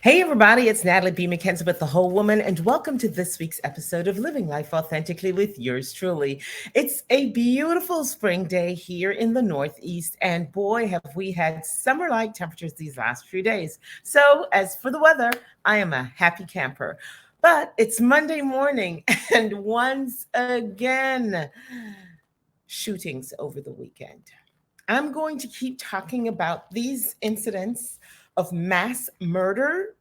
Hey, everybody, it's Natalie McKenzie with The Whole Woman, and welcome to this week's episode of Living Life Authentically with yours truly. It's a beautiful spring day here in the Northeast, and boy, have we had summer like temperatures these last few days. So, as for the weather, I am a happy camper. But it's Monday morning, and once again, shootings over the weekend. I'm going to keep talking about these incidents of mass murder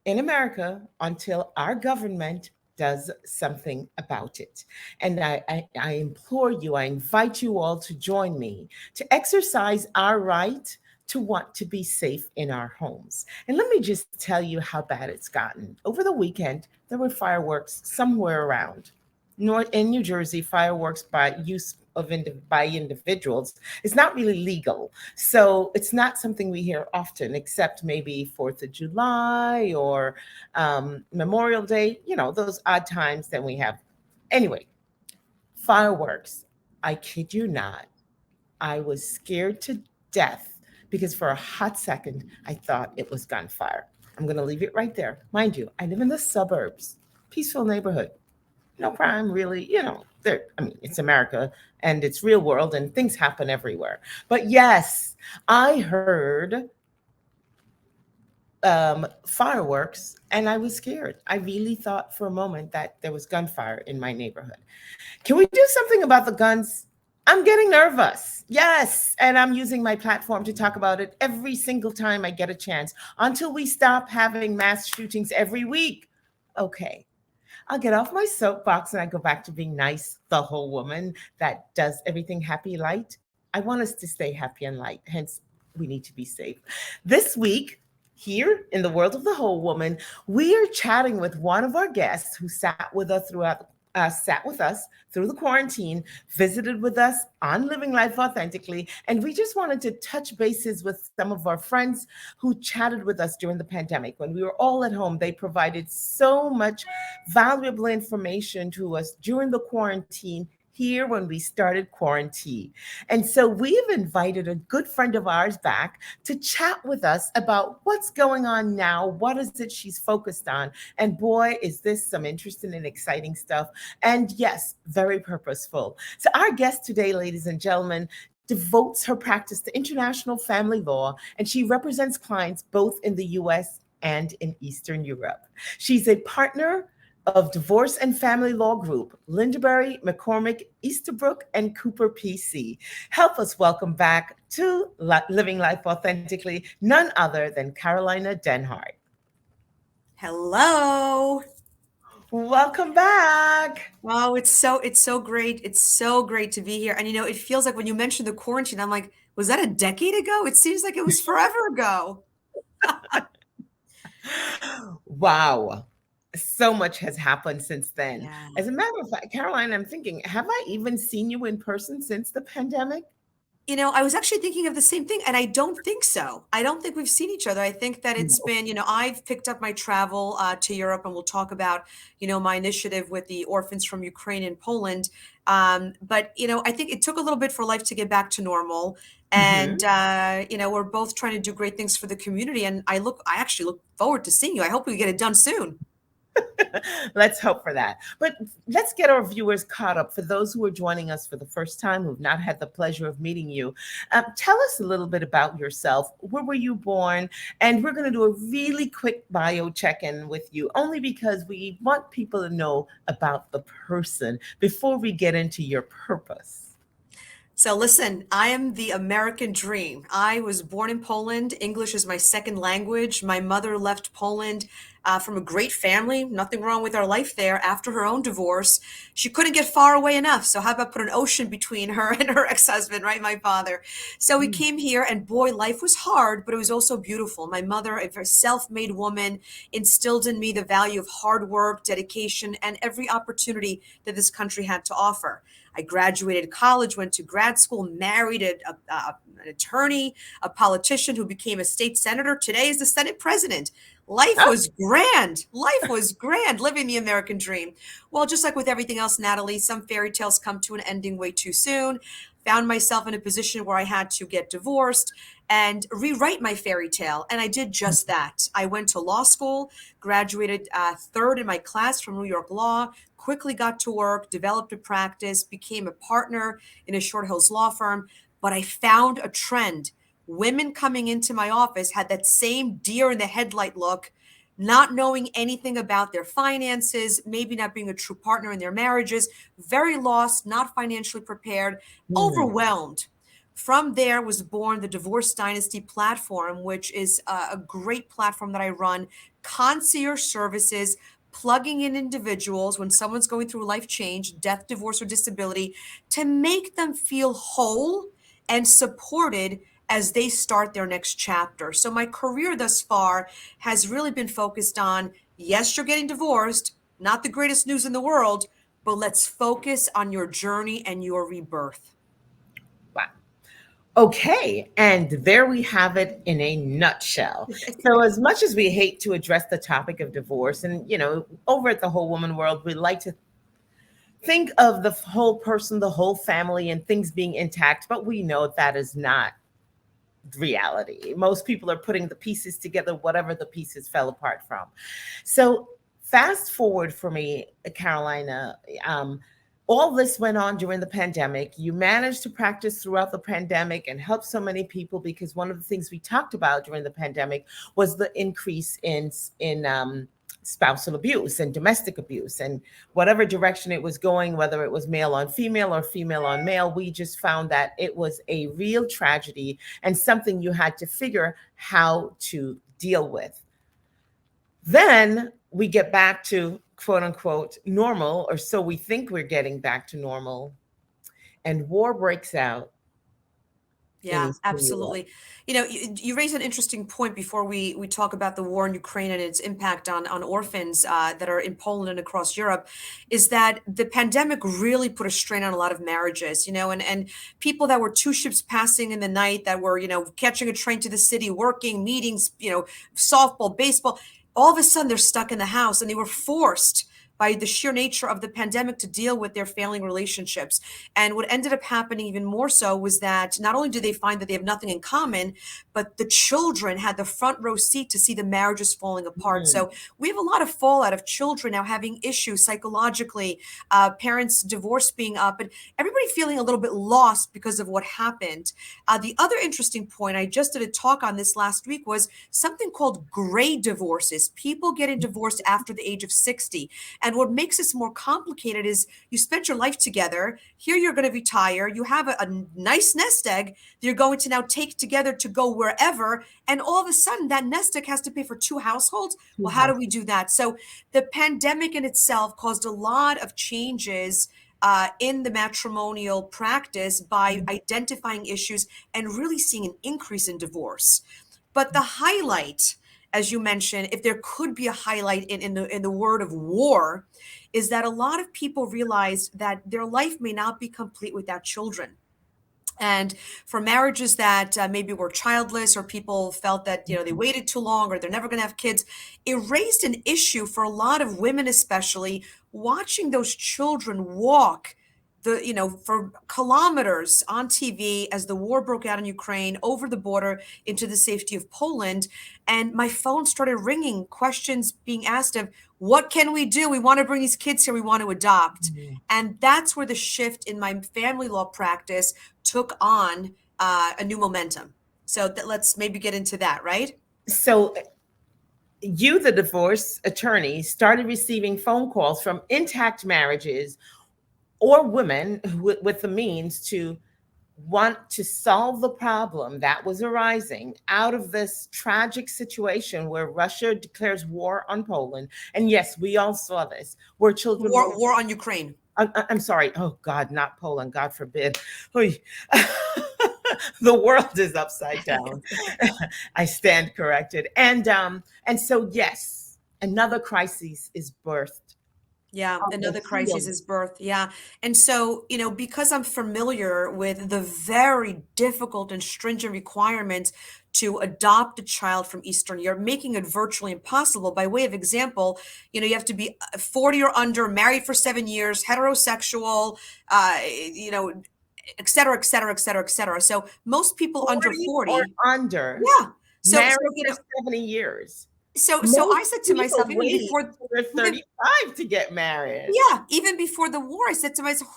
in America until our government does something about it. And I implore you, I invite you all to join me to exercise our right to want to be safe in our homes. And let me just tell you how bad it's gotten. Over the weekend, there were fireworks somewhere around. North in New Jersey, fireworks by use of by individuals is not really legal. So it's not something we hear often, except maybe 4th of July or Memorial Day, those odd times that we have. Anyway, fireworks. I kid you not. I was scared to death because for a hot second, I thought it was gunfire. I'm going to leave it right there. Mind you, I live in the suburbs, peaceful neighborhood, no crime really, there, I mean, it's America and it's real world and things happen everywhere. But yes, I heard fireworks and I was scared. I really thought for a moment that there was gunfire in my neighborhood. Can we do something about the guns? I'm getting nervous. Yes. And I'm using my platform to talk about it every single time I get a chance until we stop having mass shootings every week. Okay. I'll get off my soapbox and I go back to being nice, the whole woman that does everything happy, light. I want us to stay happy and light. Hence, we need to be safe. This week, here in the world of the whole woman, we are chatting with one of our guests who sat with us through the quarantine, visited with us on Living Life Authentically, and we just wanted to touch bases with some of our friends who chatted with us during the pandemic. When we were all at home, they provided so much valuable information to us during the quarantine here when we started quarantine. And so we've invited a good friend of ours back to chat with us about what's going on now, what is it she's focused on, and boy, is this some interesting and exciting stuff. And yes, very purposeful. So our guest today, ladies and gentlemen, devotes her practice to international family law, and she represents clients both in the US and in Eastern Europe. She's a partner of Divorce and Family Law Group, Lindabury, McCormick, Estabrook, and Cooper PC. Help us welcome back to Living Life Authentically, none other than Karolina Dehnhard. Hello. Welcome back. Oh, it's so great. It's so great to be here. And it feels like when you mentioned the quarantine, I'm like, was that a decade ago? It seems like it was forever ago. Wow. So much has happened since then. Yeah. As a matter of fact, Caroline, I'm thinking, have I even seen you in person since the pandemic? I was actually thinking of the same thing, and I don't think so. I don't think we've seen each other. I think that it's No. been, I've picked up my travel to Europe, and we'll talk about, my initiative with the orphans from Ukraine and Poland. But, I think it took a little bit for life to get back to normal. And, Mhm. we're both trying to do great things for the community. And I actually look forward to seeing you. I hope we get it done soon. Let's hope for that. But let's get our viewers caught up. For those who are joining us for the first time, who've not had the pleasure of meeting you, tell us a little bit about yourself. Where were you born? And we're going to do a really quick bio check-in with you, only because we want people to know about the person before we get into your purpose. So listen, I am the American dream. I was born in Poland. English is my second language. My mother left Poland from a great family. Nothing wrong with our life there. After her own divorce, she couldn't get far away enough. So how about put an ocean between her and her ex-husband, right? My father. So we came here, and boy, life was hard, but it was also beautiful. My mother, a very self-made woman, instilled in me the value of hard work, dedication, and every opportunity that this country had to offer. I graduated college, went to grad school, married an attorney, a politician who became a state senator. Today is the Senate president. Life Oh, was grand. Life was grand, living the American dream. Well, just like with everything else, Natalie, some fairy tales come to an ending way too soon. Found myself in a position where I had to get divorced. and rewrite my fairy tale. And I did just that. I went to law school, graduated third in my class from New York Law, quickly got to work, developed a practice, became a partner in a Short Hills law firm. But I found a trend. Women coming into my office had that same deer in the headlight look, not knowing anything about their finances, maybe not being a true partner in their marriages, very lost, not financially prepared, Mm. overwhelmed. From there was born the Divorce Dynasty platform, which is a great platform that I run, concierge services, plugging in individuals when someone's going through a life change, death, divorce, or disability, to make them feel whole and supported as they start their next chapter. So my career thus far has really been focused on, yes, you're getting divorced, not the greatest news in the world, but let's focus on your journey and your rebirth. Wow. Okay, and there we have it in a nutshell. So, as much as we hate to address the topic of divorce, and over at the Whole Woman World, we like to think of the whole person, the whole family, and things being intact, but we know that is not reality. Most people are putting the pieces together, whatever the pieces fell apart from. So, fast forward for me, Karolina. All this went on during the pandemic. You managed to practice throughout the pandemic and help so many people, because one of the things we talked about during the pandemic was the increase in spousal abuse and domestic abuse, and whatever direction it was going, whether it was male on female or female on male, we just found that it was a real tragedy and something you had to figure how to deal with. Then we get back to quote unquote normal, or so we think we're getting back to normal, and war breaks out in Yeah, Eastern Europe. absolutely. You raise an interesting point before we talk about the war in Ukraine and its impact on orphans that are in Poland and across Europe, is that the pandemic really put a strain on a lot of marriages, and people that were two ships passing in the night, that were, catching a train to the city, working, meetings, softball, baseball, all of a sudden they're stuck in the house, and they were forced by the sheer nature of the pandemic to deal with their failing relationships. And what ended up happening even more so was that not only did they find that they have nothing in common, but the children had the front row seat to see the marriages falling apart. Mm, So we have a lot of fallout of children now having issues psychologically, parents' divorce being up, and everybody feeling a little bit lost because of what happened. The other interesting point, I just did a talk on this last week, was something called gray divorces. People getting divorced after the age of 60. And what makes this more complicated is you spent your life together. Here you're going to retire. You have a nice nest egg that you're going to now take together to go wherever. And all of a sudden, that nest egg has to pay for two households. too Well, how high. do we do that? So the pandemic in itself caused a lot of changes in the matrimonial practice by identifying issues and really seeing an increase in divorce. But the highlight, as you mentioned, if there could be a highlight in the word of war, is that a lot of people realized that their life may not be complete without children. And for marriages that maybe were childless, or people felt that they waited too long, or they're never going to have kids, it raised an issue for a lot of women, especially watching those children walk for kilometers on TV as the war broke out in Ukraine, over the border into the safety of Poland. And my phone started ringing, questions being asked of, what can we do? We want to bring these kids here. We want to adopt. Mm. And that's where the shift in my family law practice took on a new momentum. So let's maybe get into that, right? So you, the divorce attorney, started receiving phone calls from intact marriages or women with the means to want to solve the problem that was arising out of this tragic situation where Russia declares war on Poland. And yes, we all saw this, where children War, were. war on Ukraine. I'm sorry. Oh God, not Poland. God forbid. Oy. The world is upside down. I stand corrected. And so yes, another crisis is birthed. Yeah, Of the another crisis field. is birth. Yeah. And so, because I'm familiar with the very difficult and stringent requirements to adopt a child from Eastern Europe, making it virtually impossible. By way of example, you have to be 40 or under, married for 7 years, heterosexual, you know, et cetera, et cetera, et cetera, et cetera. So most people under 40 or 40, under, yeah. So, married you for know, 70 years. so I Most said to people myself, wait till they're even 35 to get married. yeah, even before the war, I said to myself,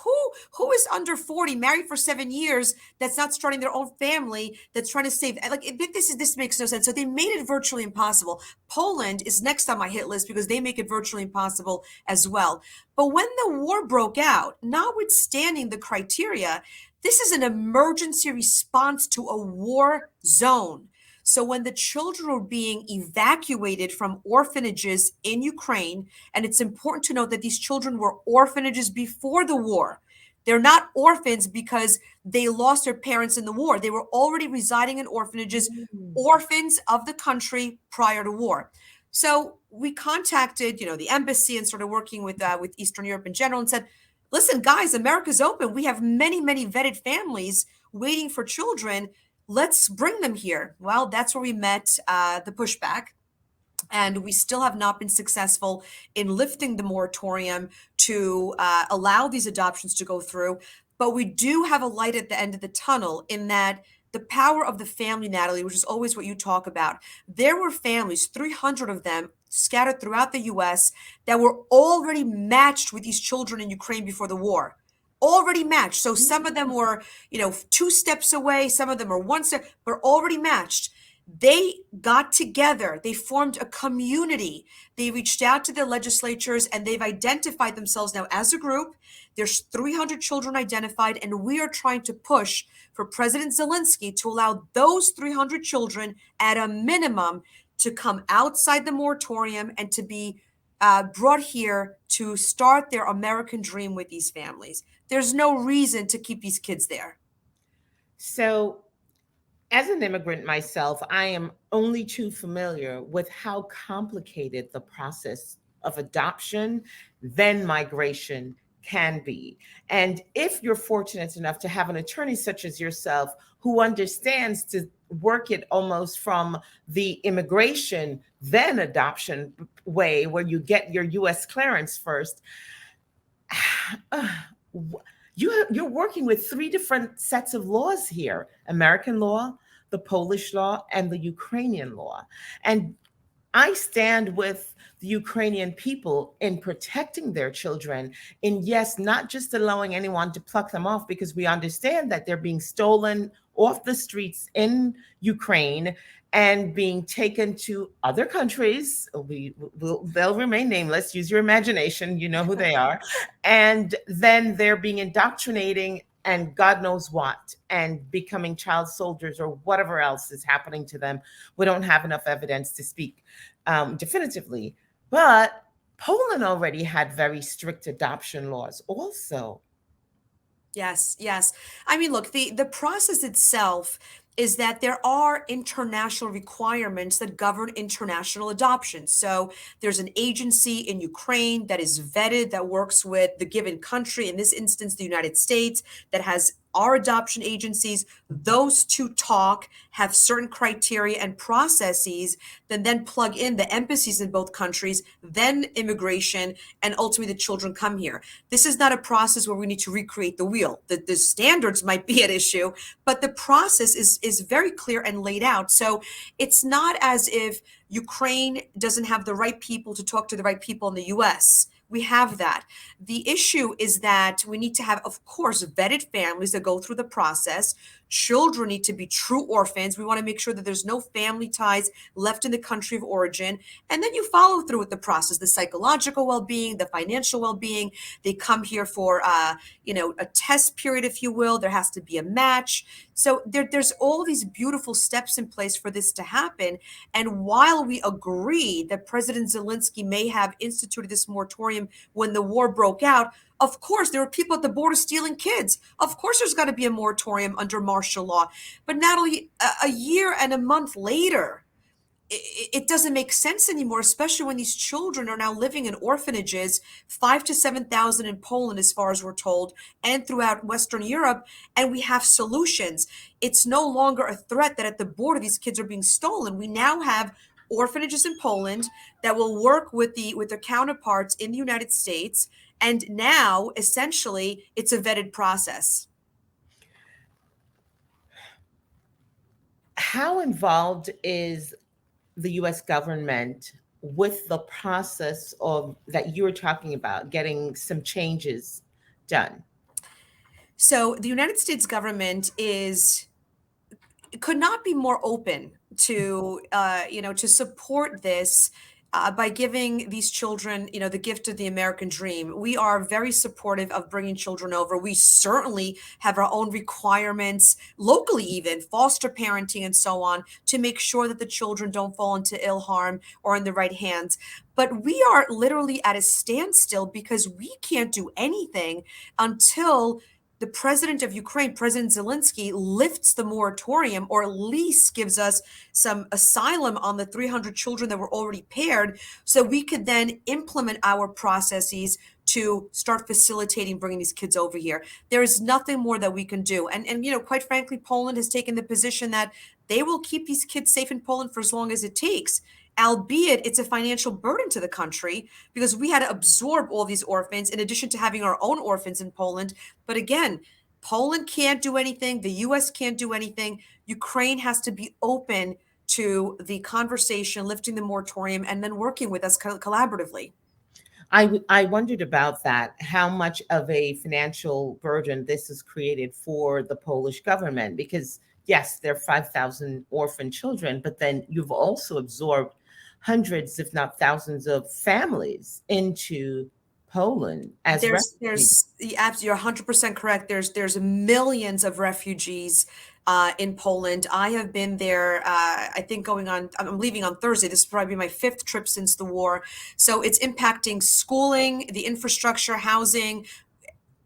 who is under 40, married for 7 years, that's not starting their own family, that's trying to save like this makes no sense. So they made it virtually impossible. Poland is next on my hit list because they make it virtually impossible as well. But when the war broke out, notwithstanding the criteria, this is an emergency response to a war zone. So when the children were being evacuated from orphanages in Ukraine, and it's important to note that these children were orphanages before the war. They're not orphans because they lost their parents in the war. They were already residing in orphanages, Mm. orphans of the country prior to war. So we contacted, the embassy and started working with Eastern Europe in general and said, listen, guys, America's open. We have many, many vetted families waiting for children. Let's bring them here. Well, that's where we met the pushback. And we still have not been successful in lifting the moratorium to allow these adoptions to go through. But we do have a light at the end of the tunnel in that the power of the family, Natalie, which is always what you talk about. There were families, 300 of them, scattered throughout the US, that were already matched with these children in Ukraine before the war. Already matched. So some of them were, 2 steps away, some of them are 1 step, but already matched. They got together, they formed a community, they reached out to their legislatures, and they've identified themselves now as a group. There's 300 children identified, and we are trying to push for President Zelensky to allow those 300 children at a minimum to come outside the moratorium and to be brought here to start their American dream with these families. There's no reason to keep these kids there. So, as an immigrant myself, I am only too familiar with how complicated the process of adoption, then migration can be. And if you're fortunate enough to have an attorney such as yourself who understands to work it almost from the immigration, then adoption way, where you get your US clearance first, you're working with 3 different sets of laws here: American law, the Polish law, and the Ukrainian law. And I stand with the Ukrainian people in protecting their children, in yes, not just allowing anyone to pluck them off, because we understand that they're being stolen off the streets in Ukraine and being taken to other countries. They'll remain nameless. Use your imagination. You know who they are. And then they're being indoctrinating and God knows what, and becoming child soldiers or whatever else is happening to them. We don't have enough evidence to speak definitively. But Poland already had very strict adoption laws also. Yes, yes. I mean, look, the process itself is that there are international requirements that govern international adoption. So there's an agency in Ukraine that is vetted, that works with the given country, in this instance, the United States, that has our adoption agencies. Those two talk, have certain criteria and processes, then plug in the embassies in both countries, then immigration, and ultimately the children come here. This is not a process where we need to recreate the wheel. The standards might be at issue, but the process is very clear and laid out. So it's not as if Ukraine doesn't have the right people to talk to the right people in the US. We have that. The issue is that we need to have, of course, vetted families that go through the process. Children need to be true orphans. We want to make sure that there's no family ties left in the country of origin. And then you follow through with the process, the psychological well-being, the financial well-being. They come here for, a test period, if you will. There has to be a match. So there's all these beautiful steps in place for this to happen. And while we agree that President Zelensky may have instituted this moratorium when the war broke out, of course, there were people at the border stealing kids. Of course, there's got to be a moratorium under martial law. But Natalie, a year and a month later, it doesn't make sense anymore, especially when these children are now living in orphanages, 5,000 to 7,000 in Poland, as far as we're told, and throughout Western Europe, and we have solutions. It's no longer a threat that at the border these kids are being stolen. We now have orphanages in Poland that will work with their counterparts in the United States, and now essentially it's a vetted process. how involved is the US government with the process of that you were talking about, getting some changes done? So the United States government could not be more open to to support this by giving these children the gift of the American dream. We are very supportive of bringing children over. We certainly have our own requirements locally, even foster parenting and so on, to make sure that the children don't fall into ill harm or in the right hands. But we are literally at a standstill because we can't do anything until the president of Ukraine, President Zelensky, lifts the moratorium or at least gives us some asylum on the 300 children that were already paired, so we could then implement our processes to start facilitating bringing these kids over here. There is nothing more that we can do. And quite frankly, Poland has taken the position that they will keep these kids safe in Poland for as long as it takes, albeit it's a financial burden to the country because we had to absorb all these orphans in addition to having our own orphans in Poland. But again, Poland can't do anything. The US can't do anything. Ukraine has to be open to the conversation, lifting the moratorium, and then working with us collaboratively. I wondered about that, how much of a financial burden this has created for the Polish government, because yes, there are 5,000 orphan children, but then you've also absorbed hundreds, if not thousands, of families into Poland as refugees. You're 100% correct. There's millions of refugees in Poland. I have been there. I think I'm leaving on Thursday. This will probably be my fifth trip since the war. So it's impacting schooling, the infrastructure, housing,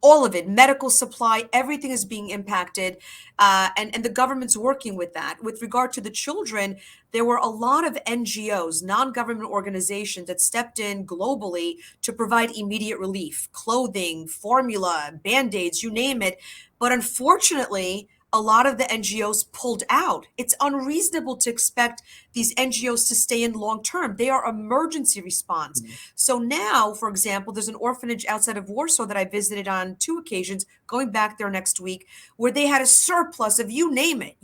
all of it, medical supply, everything is being impacted. And the government's working with that. With regard to the children, there were a lot of NGOs, non-government organizations that stepped in globally to provide immediate relief, clothing, formula, Band-Aids, you name it. But unfortunately, a lot of the NGOs pulled out. It's unreasonable to expect these NGOs to stay in long term. They are emergency response. So now, for example, there's an orphanage outside of Warsaw that I visited on 2 occasions, going back there next week, where they had a surplus of you name it.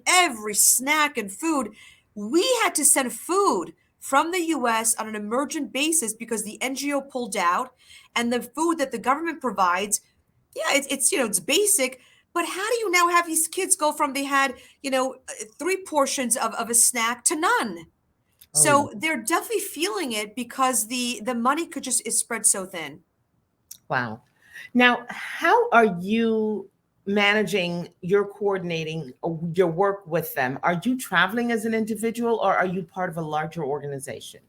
Every snack and food. We had to send food from the US on an emergent basis because the NGO pulled out, and the food that the government provides, it's basic. But how do you now have these kids go from they had, 3 portions of a snack to none? Oh, So they're definitely feeling it because the money is spread so thin. wow. Now, how are you managing your coordinating your work with them? Are you traveling as an individual or are you part of a larger organization?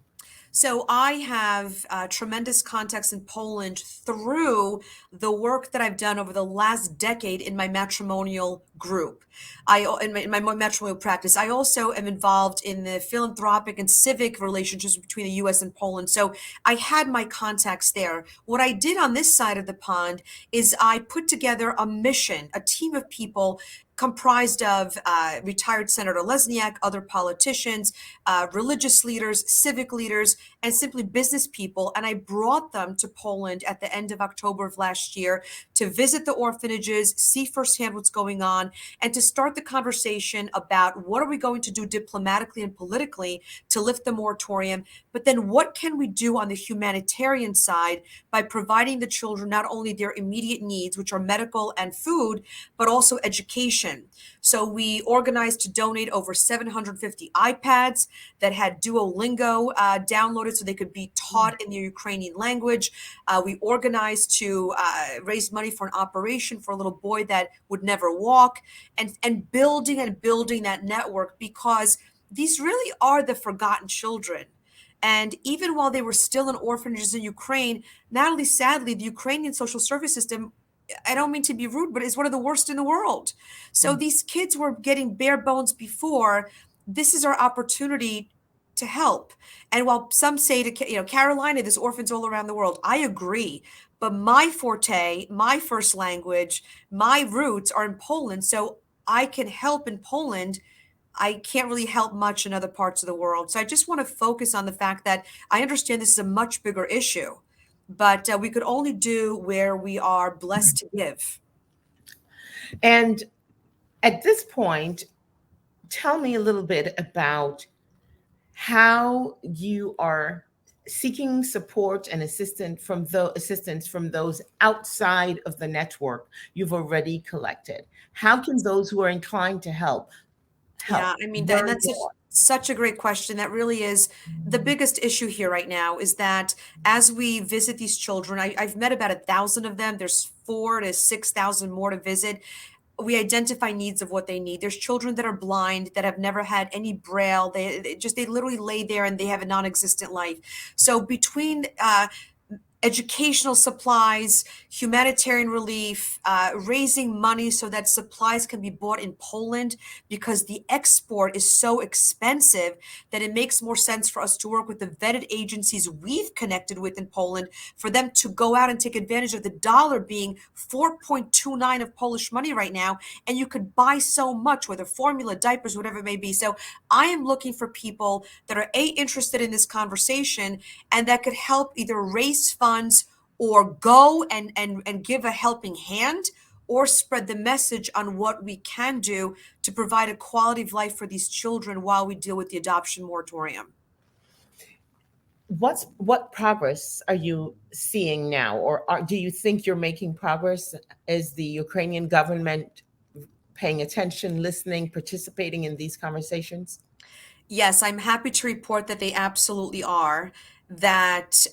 So I have tremendous contacts in Poland through the work that I've done over the last decade in my matrimonial group. In my matrimonial practice. I also am involved in the philanthropic and civic relationships between the US and Poland. So I had my contacts there. What I did on this side of the pond is I put together a mission, a team of people comprised of retired Senator Lesniak, other politicians, religious leaders, civic leaders, and simply business people. And I brought them to Poland at the end of October of last year to visit the orphanages, see firsthand what's going on, and to start the conversation about what are we going to do diplomatically and politically to lift the moratorium, but then what can we do on the humanitarian side by providing the children not only their immediate needs, which are medical and food, but also education. So we organized to donate over 750 iPads that had Duolingo downloaded so they could be taught in the Ukrainian language. We organized to raise money for an operation for a little boy that would never walk, and building that network, because these really are the forgotten children. And even while they were still in orphanages in Ukraine, Natalie, sadly, the Ukrainian social service system, I don't mean to be rude, but it's one of the worst in the world. So these kids were getting bare bones before. This is our opportunity to help. And while some say Karolina, there's orphans all around the world, I agree. But my forte, my first language, my roots are in Poland. So I can help in Poland. I can't really help much in other parts of the world. So I just want to focus on the fact that I understand this is a much bigger issue, but we could only do where we are blessed to give. And at this point, tell me a little bit about how you are seeking support and assistance from those outside of the network you've already collected. How can those who are inclined to help Yeah, I mean, and learn that's more? such a great question. That really is the biggest issue here right now is that as we visit these children, I've met about 1,000 of them. There's 4 to 6,000 more to visit. We identify needs of what they need. There's children that are blind that have never had any braille. They literally lay there and they have a non-existent life. So between educational supplies, humanitarian relief, raising money so that supplies can be bought in Poland because the export is so expensive that it makes more sense for us to work with the vetted agencies we've connected with in Poland for them to go out and take advantage of the dollar being 4.29 of Polish money right now. And you could buy so much, whether formula, diapers, whatever it may be. So I am looking for people that are interested in this conversation and that could help either raise funds or go and give a helping hand or spread the message on what we can do to provide a quality of life for these children while we deal with the adoption moratorium. What progress are you seeing now, or do you think you're making progress? Is the Ukrainian government paying attention, listening, participating in these conversations? Yes, I'm happy to report that they absolutely are. That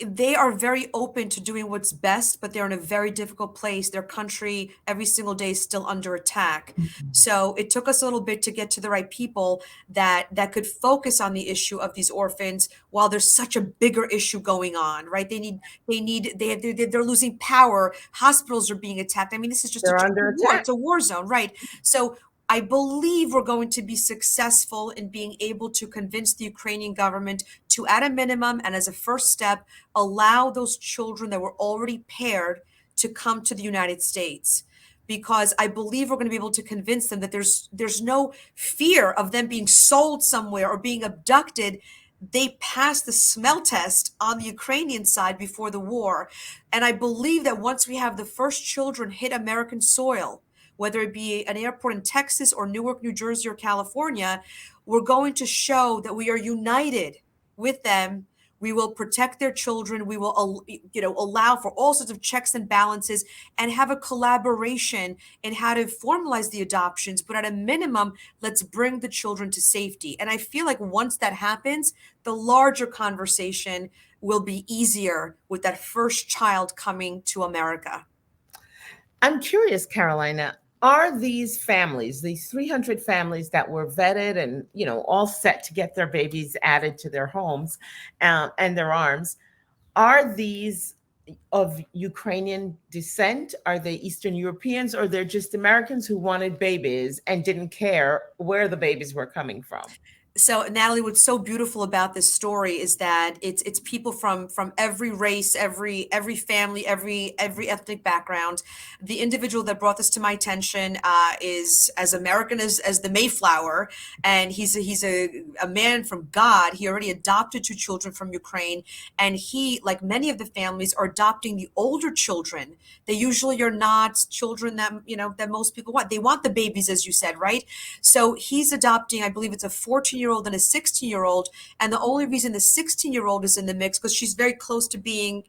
they are very open to doing what's best, but they're in a very difficult place. Their country every single day is still under attack. So it took us a little bit to get to the right people that could focus on the issue of these orphans while there's such a bigger issue going on, right? They're losing power. Hospitals are being attacked. I mean, this is just They're a under war. attack. It's a war zone, right? So I believe we're going to be successful in being able to convince the Ukrainian government to, at a minimum and as a first step, allow those children that were already paired to come to the United States. Because I believe we're going to be able to convince them that there's no fear of them being sold somewhere or being abducted. They passed the smell test on the Ukrainian side before the war. And I believe that once we have the first children hit American soil, whether it be an airport in Texas or Newark, New Jersey, or California, we're going to show that we are united with them. We will protect their children. We will, allow for all sorts of checks and balances and have a collaboration in how to formalize the adoptions. But at a minimum, let's bring the children to safety. And I feel like once that happens, the larger conversation will be easier with that first child coming to America. I'm curious, Carolina, are these families, these 300 families that were vetted and, all set to get their babies added to their homes and their arms, are these of Ukrainian descent? Are they Eastern Europeans, or they're just Americans who wanted babies and didn't care where the babies were coming from? So Natalie, what's so beautiful about this story is that it's people from every race, every family, every ethnic background. The individual that brought this to my attention is as American as the Mayflower, and he's a man from God. He already adopted 2 children from Ukraine, and he, like many of the families, are adopting the older children. They usually are not children that most people want. They want the babies, as you said, right? So he's adopting, I believe it's a 14-year-old and a 16-year-old. And the only reason the 16-year-old is in the mix, because she's very close to being,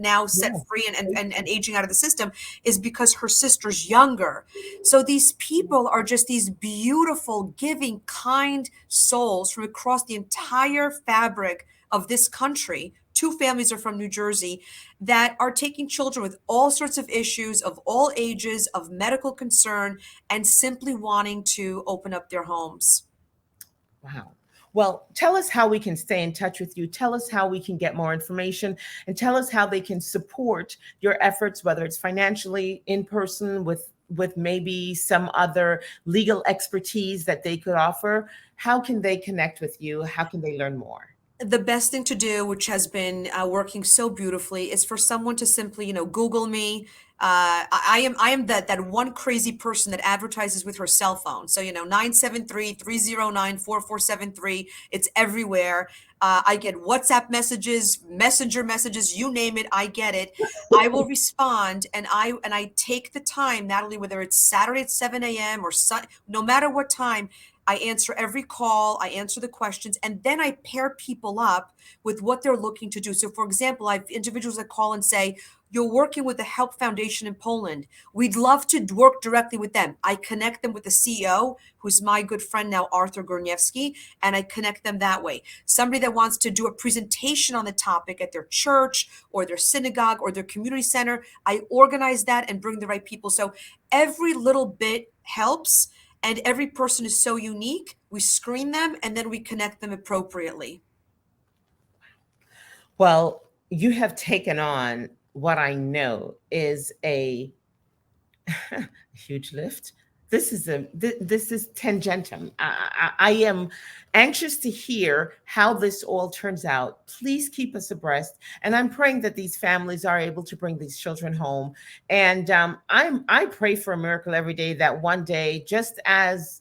now set Yeah. free and aging out of the system, is because her sister's younger. So these people are just these beautiful, giving, kind souls from across the entire fabric of this country. 2 families are from New Jersey that are taking children with all sorts of issues of all ages, of medical concern, and simply wanting to open up their homes. Wow. Well, tell us how we can stay in touch with you. Tell us how we can get more information, and tell us how they can support your efforts, whether it's financially, in person, with maybe some other legal expertise that they could offer. How can they connect with you? How can they learn more? The best thing to do, which has been working so beautifully, is for someone to simply, Google me. I am that one crazy person that advertises with her cell phone. So, 973-309-4473. It's everywhere. I get WhatsApp messages, messenger messages, you name it, I get it. I will respond, and I take the time, Natalie, whether it's Saturday at 7 a.m. or no matter what time, I answer every call, I answer the questions, and then I pair people up with what they're looking to do. So, for example, I have individuals that call and say, "You're working with the Help Foundation in Poland. We'd love to work directly with them." I connect them with the CEO, who's my good friend now, Arthur Gorniewski, and I connect them that way. Somebody that wants to do a presentation on the topic at their church or their synagogue or their community center, I organize that and bring the right people. So every little bit helps. And every person is so unique. We screen them and then we connect them appropriately. Well, you have taken on what I know is a huge lift. This is tangentum. I am anxious to hear how this all turns out. Please keep us abreast, and I'm praying that these families are able to bring these children home. And I pray for a miracle every day that one day, just as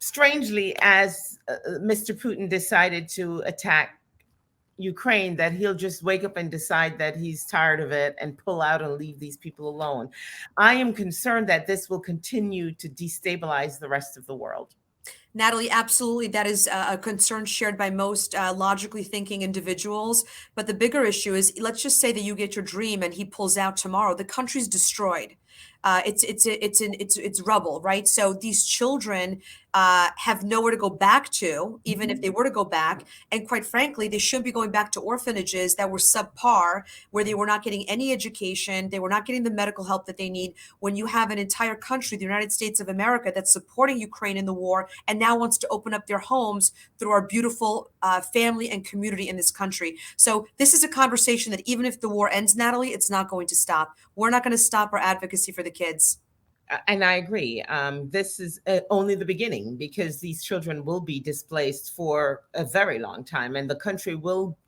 strangely as Mr. Putin decided to attack Ukraine, that he'll just wake up and decide that he's tired of it and pull out and leave these people alone. I am concerned that this will continue to destabilize the rest of the world. Natalie, absolutely. That is a concern shared by most logically thinking individuals. But the bigger issue is, let's just say that you get your dream and he pulls out tomorrow. The country's destroyed. It's rubble, right? So these children have nowhere to go back to, even if they were to go back. And quite frankly, they shouldn't be going back to orphanages that were subpar, where they were not getting any education, they were not getting the medical help that they need. When you have an entire country, the United States of America, that's supporting Ukraine in the war and now wants to open up their homes through our beautiful family and community in this country. So this is a conversation that even if the war ends, Natalie, it's not going to stop. We're not going to stop our advocacy for the kids. And I agree. This is only the beginning, because these children will be displaced for a very long time, and the country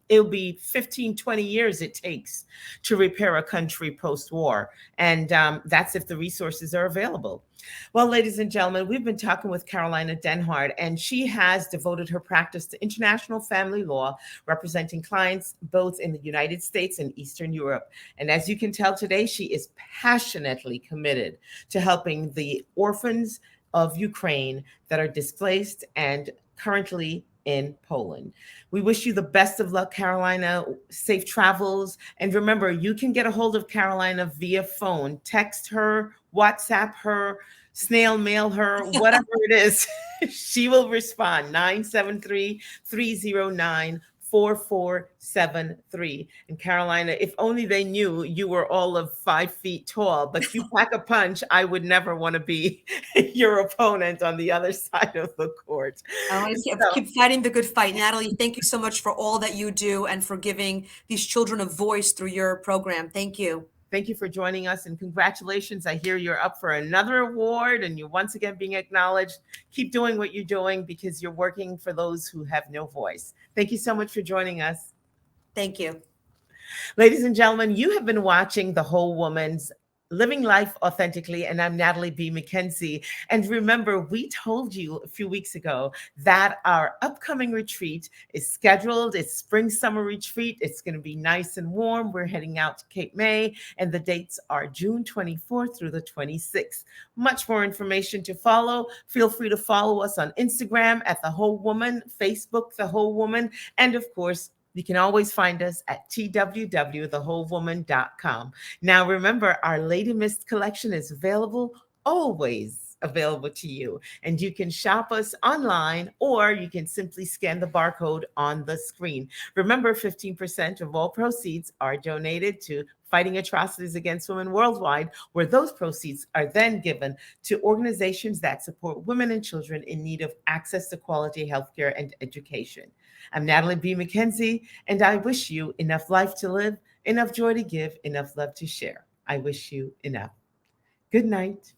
it'll be 15, 20 years it takes to repair a country post-war. And that's if the resources are available. Well, ladies and gentlemen, we've been talking with Karolina Dehnhard, and she has devoted her practice to international family law, representing clients both in the United States and Eastern Europe. And as you can tell today, she is passionately committed to helping the orphans of Ukraine that are displaced and currently in Poland. We wish you the best of luck, Karolina. Safe travels. And remember, you can get a hold of Karolina via phone. Text her, WhatsApp her, snail mail her, whatever it is. She will respond. 973-309-4473. And Karolina, if only they knew you were all of 5 feet tall, but you pack a punch. I would never want to be your opponent on the other side of the court. I want to keep fighting the good fight. Natalie, thank you so much for all that you do and for giving these children a voice through your program. Thank you. Thank you for joining us, and congratulations. I hear you're up for another award and you're once again being acknowledged. Keep doing what you're doing, because you're working for those who have no voice. Thank you so much for joining us. Thank you. Ladies and gentlemen, you have been watching The Whole Woman's Living Life Authentically, and I'm Natalie B. McKenzie. And remember, we told you a few weeks ago that our upcoming retreat is scheduled. It's spring summer retreat. It's going to be nice and warm. We're heading out to Cape May, and the dates are June 24th through the 26th. Much more information to follow. Feel free to follow us on Instagram at The Whole Woman, Facebook, The Whole Woman, and of course, you can always find us at twww.thewholewoman.com. Now, remember, our Lady Mist collection is always available to you. And you can shop us online, or you can simply scan the barcode on the screen. Remember, 15% of all proceeds are donated to Fighting Atrocities Against Women Worldwide, where those proceeds are then given to organizations that support women and children in need of access to quality healthcare and education. I'm Natalie B. McKenzie, and I wish you enough life to live, enough joy to give, enough love to share. I wish you enough. Good night.